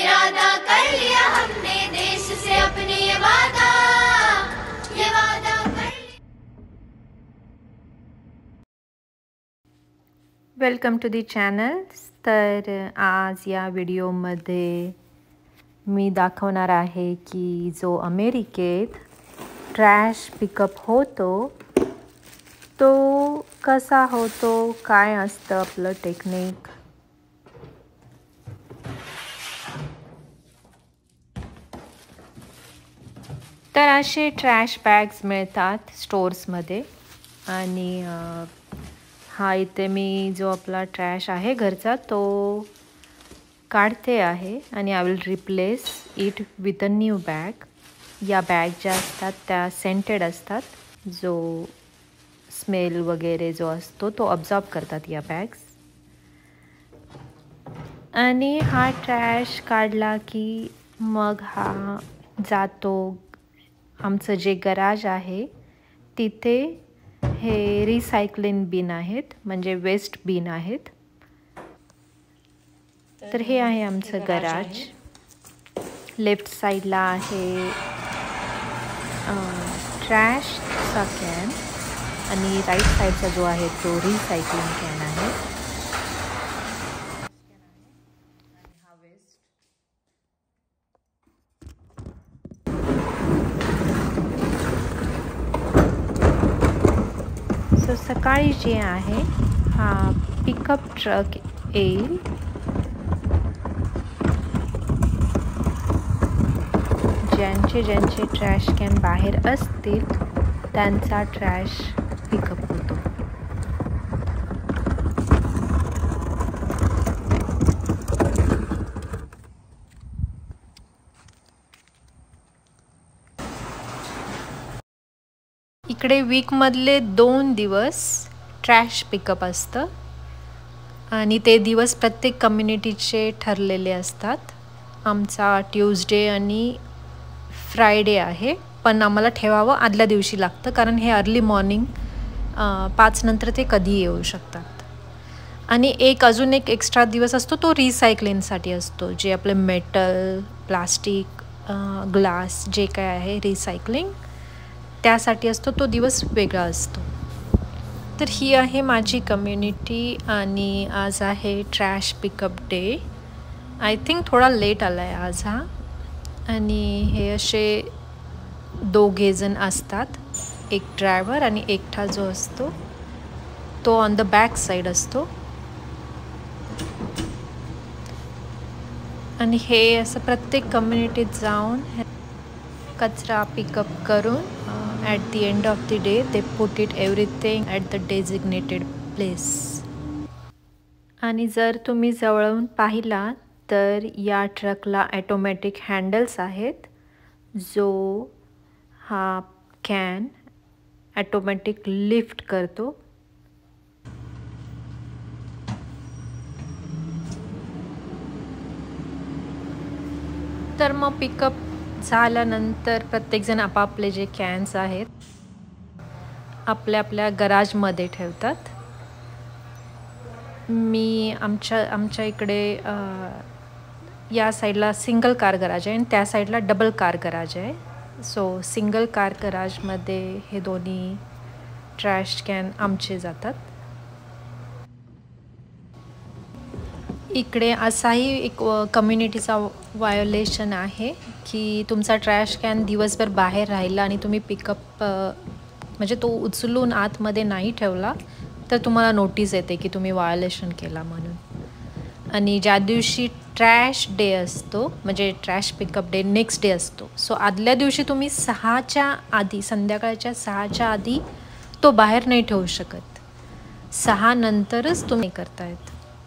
इरादा कर लिया हमने देश से अपने ये वादा कर लिया। Welcome to the channel. तर आज या व्हिडिओमध्ये मी दाखवणार आहे की जो अमेरिकेत ट्रॅश पिकअप होतो तो कसा होतो, काय असतं आपलं टेक्निक। तर असे ट्रॅश बॅग्स मिळतात स्टोर्समध्ये आणि हा इथे मी जो आपला ट्रॅश आहे घरचा तो काढते आहे आणि I will replace it with a new bag. या बॅग ज्या असतात त्या सेंटेड असतात, जो स्मेल वगैरे जो असतो तो ऑब्झॉर्ब करतात या बॅग्स। आणि हा ट्रॅश काढला की मग हा जातो आमचं जे गराज आहे तिथे। हे रिसायकलिंग बिन आहेत, म्हणजे वेस्ट बिन आहेत। तर हे आहे आमचं गराज। लेफ्ट साईडला आहे ट्रॅशचा कॅन आणि राईट साईडचा जो आहे तो रिसायकलिंग कॅन आहे। सो सकाळी जे आहे हा पिकअप ट्रक येईल। ज्यांचे ट्रॅश कॅन बाहेर असतील त्यांचा ट्रॅश पिकअप होतो। इकडे वीकमधले 2 दिवस ट्रॅश पिकअप असतं आणि ते दिवस प्रत्येक कम्युनिटीचे ठरलेले असतात। आमचा ट्यूजडे आणि फ्रायडे आहे, पण आम्हाला ठेवावं आदल्या दिवशी लागतं कारण हे अर्ली मॉर्निंग 5 नंतर ते कधी येऊ शकतात। आणि अजून एक एक्स्ट्रा दिवस असतो तो रिसायकलिंगसाठी असतो, जे आपले मेटल, प्लास्टिक, ग्लास जे काय आहे रिसायकलिंग त्यासाठी असतो, तो दिवस वेगळा असतो। तर ही आहे माझी कम्युनिटी आणि आज आहे trash pickup day. I think थोडा लेट आला आहे आज हा। आणि हे असे 2 जण असतात, एक ड्रायव्हर आणि एकटा जो असतो तो ऑन द बॅक साईड असतो। आणि हे असं प्रत्येक कम्युनिटीत जाऊन कचरा पिकअप करून at the end of the day they put it everything at the designated place. आणि जर तुम्ही जवळून पाहिला तर या ट्रकला ॲटोमॅटिक हँडल्स आहेत, जो हा कॅन ॲटोमॅटिक लिफ्ट करतो। तर मग पिकअप झाल्यानंतर प्रत्येकजण आपापले जे कॅन्स आहेत आपल्या आपल्या गराजमध्ये ठेवतात। मी आमच्या इकडे या साईडला सिंगल कार गराज आहे आणि त्या साईडला डबल कार गराज आहे। सो सिंगल कार गराजमध्ये हे दोन्ही ट्रॅश कॅन आमचे जातात। इकडे असाही एक कम्युनिटीचा वायोलेशन आहे की तुमचा ट्रॅश कॅन दिवसभर बाहेर राहिला आणि तुम्ही पिकअप म्हणजे तो उचलून आतमध्ये नाही ठेवला तर तुम्हाला नोटीस येते की तुम्ही वायोलेशन केला म्हणून। आणि ज्या दिवशी ट्रॅश डे असतो म्हणजे trash pickup day next day असतो, सो आदल्या दिवशी तुम्ही 6च्या आधी, संध्याकाळच्या 6च्या आधी तो बाहेर नाही ठेवू शकत। 6 नंतरच तुम्ही करतायत।